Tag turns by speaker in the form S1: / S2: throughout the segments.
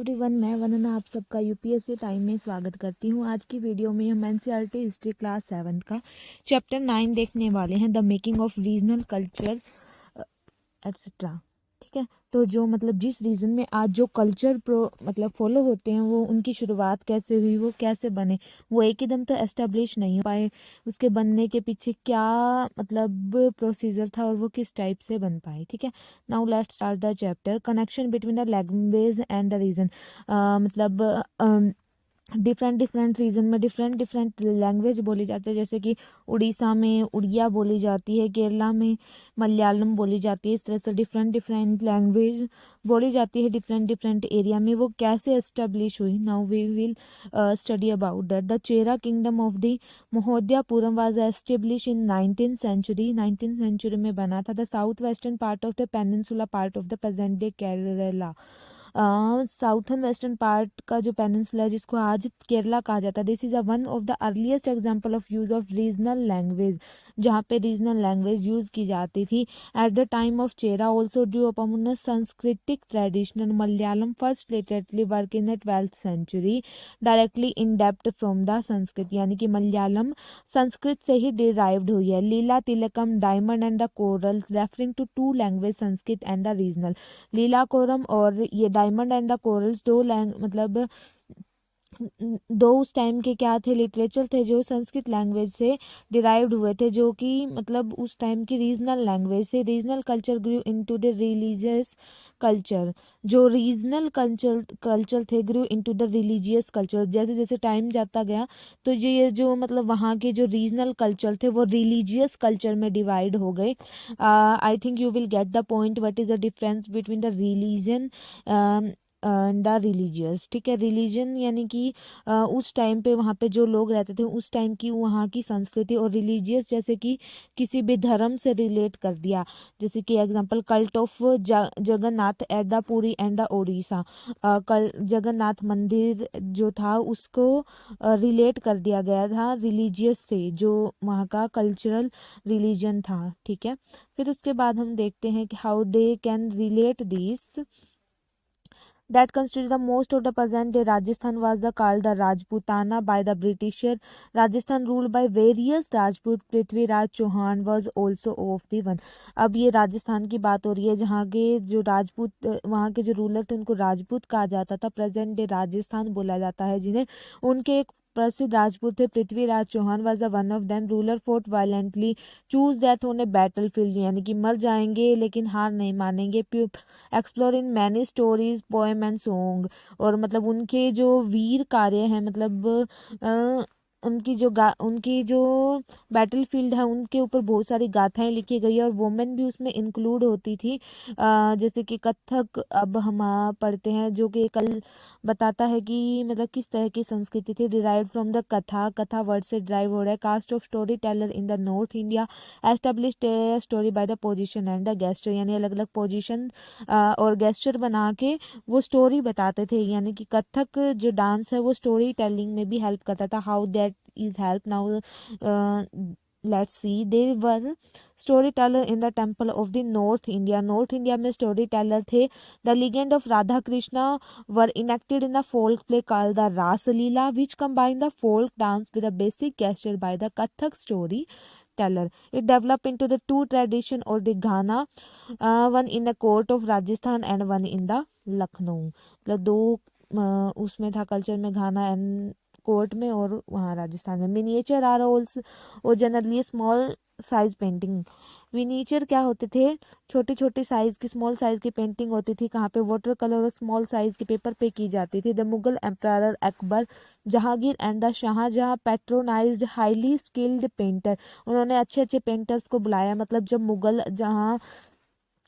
S1: Everyone, मैं वंदना आप सबका यूपीएससी टाइम में स्वागत करती हूँ। आज की वीडियो में हम एनसीईआरटी हिस्ट्री क्लास 7 का चैप्टर 9 देखने वाले हैं, the making of regional culture etcetera. ठीक है, तो जो मतलब जिस रीजन में आज जो कल्चर फॉलो होते हैं, वो उनकी शुरुआत कैसे हुई, वो कैसे बने, वो एक ही दम तो एस्टेब्लिश नहीं हो पाए। उसके बनने के पीछे क्या मतलब प्रोसीजर था और वो किस टाइप से बन पाए। ठीक है, now let's start the chapter. Connection between the language and the region. Different different region में डिफरेंट डिफरेंट लैंग्वेज बोली जाती है। जैसे कि उड़ीसा में उड़िया बोली जाती है, केरला में मलयालम बोली जाती है। इस तरह से डिफरेंट डिफरेंट लैंग्वेज बोली जाती है डिफरेंट डिफरेंट एरिया में। वो कैसे एस्टेब्लिश हुई, now we will study about that. The Chera kingdom of the Mahodayapuram was establish in 19th century. 19th century में बना था। The south western part of the peninsula part of the present day Kerala. Southern western part का जो peninsula है, जिसको आज केरला कहा जाता है, this is one of the earliest example of use of regional language, जहाँ पे रीजनल लैंग्वेज यूज की जाती थी। At the time of Chera also due upon संस्कृतिक traditional Malayalam first literately work in the 12th century directly in depth from the Sanskrit, यानी कि मलयालम संस्कृत से ही डिराइव्ड हुई है। Leela Thilakam diamond and the corals referring to two language Sanskrit and the regional. Leela quorum और ये diamond and the corals दो उस टाइम के क्या थे, लिटरेचर थे जो संस्कृत लैंग्वेज से डिराइव्ड हुए थे, जो कि मतलब उस टाइम की रीजनल लैंग्वेज से। Regional culture grew into the religious culture, जो रीजनल कल्चर थे grew into the religious culture. जैसे जैसे टाइम जाता गया तो ये जो मतलब वहाँ के जो रीजनल कल्चर थे वो रिलीजियस कल्चर में डिवाइड हो गए। I think you will get the point what is the difference between the religion the religious. ठीक है, रिलीजन यानी कि उस टाइम पे वहाँ पे जो लोग रहते थे उस टाइम की वहाँ की संस्कृति, और रिलीजियस जैसे कि किसी भी धर्म से रिलेट कर दिया। जैसे कि example cult of Jagannath at the Puri and the Odisha. कल जगन्नाथ मंदिर जो था उसको रिलेट कर दिया गया था रिलीजियस से, जो वहाँ का कल्चरल रिलीजन था। ठीक है, फिर उसके बाद हम देखते हैं कि how they can relate this that constituted the most of the present day Rajasthan was the called the Rajputana by the Britisher. Rajasthan ruled by various Rajput. Prithviraj Chauhan was also of the one. अब ये राजस्थान की बात हो रही है जहाँ के जो राजपूत वहाँ के जो रूलर थे उनको राजपूत कहा जाता था। प्रेजेंट डे राजस्थान बोला जाता है जिन्हें। उनके एक प्रसिद्ध राजपूत थे Prithviraj Chauhan was a one of them. Ruler fought violently choose death on a battlefield, यानी कि मर जाएंगे लेकिन हार नहीं मानेंगे। Explore in many stories poem and song, और मतलब उनके जो वीर कार्य हैं, मतलब उनकी जो बैटल फील्ड है उनके ऊपर बहुत सारी गाथाएं लिखी गई है, और वोमेन भी उसमें इंक्लूड होती थी। जैसे कि कथक अब हम पढ़ते हैं, जो कि कल बताता है कि मतलब किस तरह की संस्कृति थी। डिराइव फ्रॉम द कथा, कथा वर्ड से डिराइव हो रहा है। Caste of storyteller in the north India established story by the position and the gesture, यानी अलग अलग पोजीशन और गेस्टर बना के वो स्टोरी बताते थे। यानी कि कथक जो डांस है वो स्टोरी टेलिंग में भी हेल्प करता था। How that is help, now let's see. They were story teller in the temple of the north India. North India में स्टोरी टेलर थे। The legend of Radha Krishna were enacted in the folk play called the रास लीला, विच combined the folk dance with a basic gesture by the Kathak story teller. It developed into the two tradition or the Ghana, one in the court of Rajasthan and one in the Lucknow. मतलब दो उसमें था culture में, घाना and court में और वहाँ राजस्थान में। Miniature are also और generally small size painting. Miniature क्या होते थे, छोटी छोटी साइज की स्मॉल साइज की पेंटिंग होती थी। कहाँ पे, वाटर कलर और स्मॉल साइज के पेपर पे की जाती थी। The Mughal empire Akbar, Jahangir and the Shahjahan patronized highly skilled painter. उन्होंने अच्छे अच्छे पेंटर्स को बुलाया। मतलब जब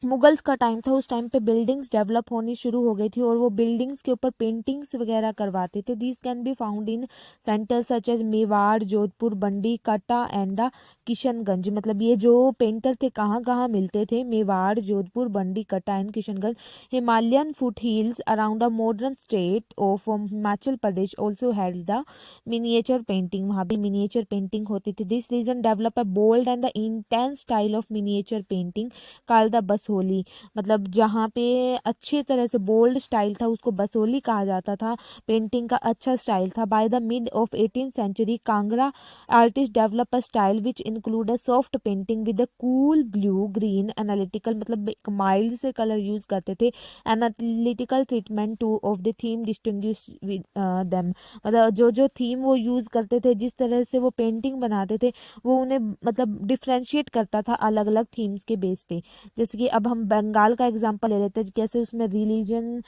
S1: मुगल्स का टाइम था उस टाइम पे बिल्डिंग्स डेवलप होनी शुरू हो गई थी, और वो बिल्डिंग्स के ऊपर पेंटिंग्स वगैरह करवाते थे। These can be found in centres such as Mewar, Jodhpur, Bundi, Kota and the Kishanganj. मतलब ये जो पेंटर थे कहाँ कहाँ मिलते थे, Mewar, Jodhpur, Bundi, Kota and Kishanganj. Himalayan foothills around the modern state of Himachal Pradesh also had the miniature painting, वहाँ भी मिनिएचर पेंटिंग होती थी। This region develop a bold and the intense style of miniature painting called the Basohli Basohli, मतलब जहाँ पे अच्छे तरह से बोल्ड स्टाइल था उसको बसोली कहा जाता था, पेंटिंग का अच्छा स्टाइल था। By the mid of 18th century Kangra artist develop a style which include a soft painting with a cool blue green analytical, मतलब एक माइल्ड से कलर यूज करते थे, analytical treatment to of the theme distinguish with them, मतलब जो जो theme वो use करते थे, जिस तरह से वो पेंटिंग बनाते थे, वो उन्हें मतलब डिफ्रेंशिएट करता था अलग अलग थीम्स के बेस पे। जैसे कि अब हम बंगाल का एग्जांपल ले लेते हैं, कैसे उसमें रिलीजन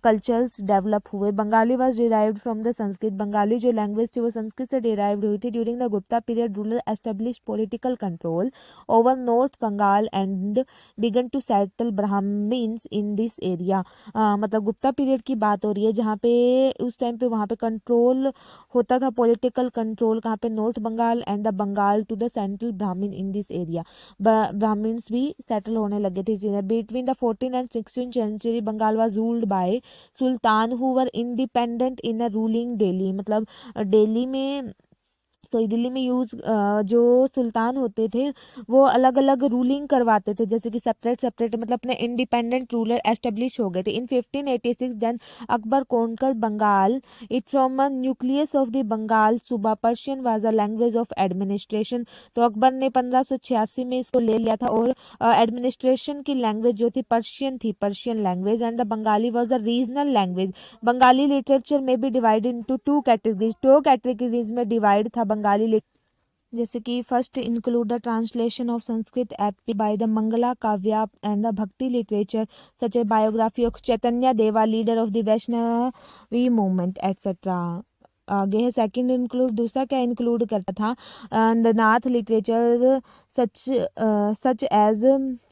S1: कल्चर्स डेवलप हुए। Bengali was derived from the Sanskrit, Bengali जो लैंग्वेज थी वो संस्कृत से डिराइव्ड हुई थी। During the Gupta period ruler establish political control over north Bengal and began to settle Brahmins in this area. मतलब गुप्ता पीरियड की बात हो रही है जहाँ पे उस टाइम पे वहाँ पे कंट्रोल होता था, पॉलिटिकल कंट्रोल कहाँ पे, north Bengal and the Bengal to the central Brahmin in this area. Brahmins भी सेटल होने लगे थे इसी between the 14 and 16 century Bengal was ruled by sultan who were independent in a ruling Delhi, मतलब दिल्ली में, तो दिल्ली में जो सुल्तान होते थे वो अलग अलग रूलिंग करवाते थे, जैसे कि सेपरेट सेपरेट, मतलब अपने इंडिपेंडेंट रूलर एस्टेब्लिश हो गए थे। In 1586 then Akbar conquer Bengal it from a nucleus of the Bengal subah, Persian was a language of administration. तो अकबर ने 1586 में इसको ले लिया था और एडमिनिस्ट्रेशन की लैंग्वेज जो थी पर्शियन थी, Persian language, and the Bengali was a regional language. Bengali literature में भी डिवाइडेड इनटू टू कैटेगरीज, दो कैटेगरीज में डिवाइड था बंगाली, जैसे कि first include the translation of Sanskrit epic by the Mangala Kavya and the Bhakti literature such a biography of Chaitanya Deva leader of the Vaishnavi movement etcetera. आगे है second include, दूसरा क्या इंक्लूड करता था, the Nath literature such such as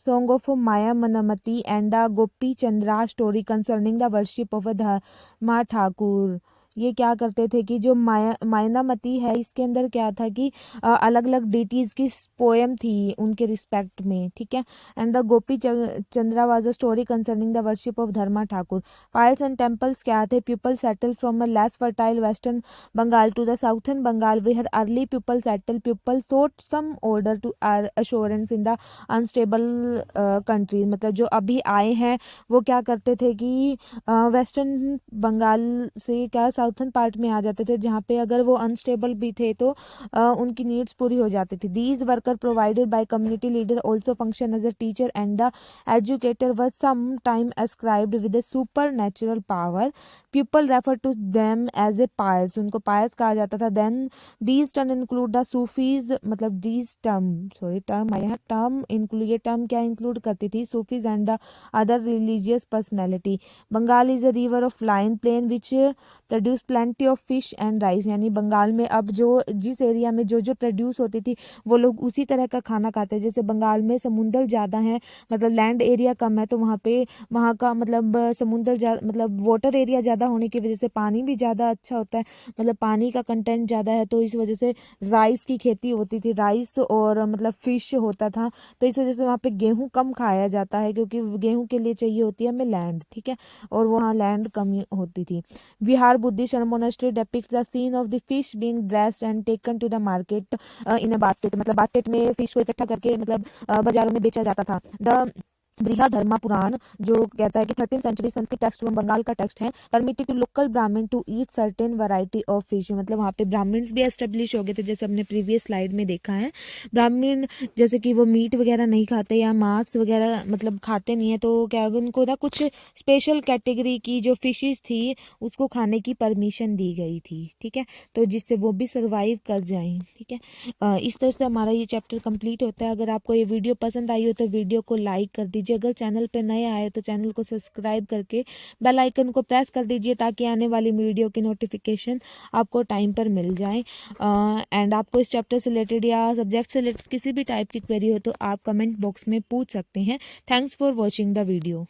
S1: song of Maya Manamati and the Gopi Chandra story concerning the worship of Dharma Thakur. ये क्या करते थे कि जो मायनामती है इसके अंदर क्या था कि अलग अलग डिटीज की पोएम थी उनके रिस्पेक्ट में, ठीक है। And the Gopi Chandra was a story concerning the worship of Dharma Thakur. Piles and temples क्या थे, people settle from a less fertile western Bengal to the southern Bengal where early people settle, people sought some order to assurance in the unstable country, मतलब जो अभी आए हैं वो क्या करते थे कि वेस्टर्न बंगाल से क्या साउथर्न पार्ट में आ जाते थे, जहाँ पे अगर वो अनस्टेबल भी थे तो उनकी नीड्स पूरी हो जाती थी। These worker provided by community leader also function as a teacher and the educator were some time ascribed with a supernatural power, people refer to them as a pious, उनको पायस कहा जाता था। Then these term include the Sufis, मतलब these term आया है, ये term क्या include करती थी, Sufis and the other religious personality. Bengal is a river of line plain which produce plenty of fish and rice, यानी बंगाल में अब जो जिस एरिया में जो जो प्रोड्यूस होती थी वो लोग उसी तरह का खाना खाते हैं। जैसे बंगाल में समुंदर ज़्यादा है, मतलब लैंड एरिया कम है, तो वहाँ का मतलब समुंदर मतलब वाटर एरिया ज़्यादा होने की वजह से पानी भी ज़्यादा अच्छा होता है, मतलब पानी का कंटेंट ज़्यादा है, तो इस वजह से राइस की खेती होती थी, राइस और मतलब फिश होता था। तो इस वजह से वहाँ पे गेहूँ कम खाया जाता है क्योंकि गेहूँ के लिए चाहिए होती है हमें लैंड, ठीक है, और वहाँ लैंड कम होती थी। Vihar Buddhist monastery depicts the scene of the fish being dressed and taken to the market in a basket, मतलब बास्केट में फिश को इकट्ठा करके मतलब बाजारों में बेचा जाता था। द बृहद धर्मा पुराण जो कहता है कि 13th century Sanskrit text from Bengal का टेक्स्ट है, permitted to local Brahmin to eat certain variety of fish, मतलब वहाँ पे ब्राह्मण्स भी एस्टेब्लिश हो गए थे, जैसे हमने प्रीवियस स्लाइड में देखा है। ब्राह्मण जैसे कि वो मीट वगैरह नहीं खाते या मांस वगैरह मतलब खाते नहीं है, तो क्या उनको ना कुछ स्पेशल कैटेगरी की जो फिशेस थी उसको खाने की परमिशन दी गई थी, ठीक है, तो जिससे वो भी सर्वाइव कर जाएं, ठीक है। इस तरह से हमारा ये चैप्टर कंप्लीट होता है। अगर आपको ये वीडियो पसंद आई हो तो वीडियो को लाइक कर दीजिए, अगर चैनल पे नए आए तो चैनल को सब्सक्राइब करके बेल आइकन को प्रेस कर दीजिए ताकि आने वाली वीडियो की नोटिफिकेशन आपको टाइम पर मिल जाए। एंड आपको इस चैप्टर से रिलेटेड या सब्जेक्ट से रिलेटेड किसी भी टाइप की क्वेरी हो तो आप कमेंट बॉक्स में पूछ सकते हैं। Thanks for watching the video.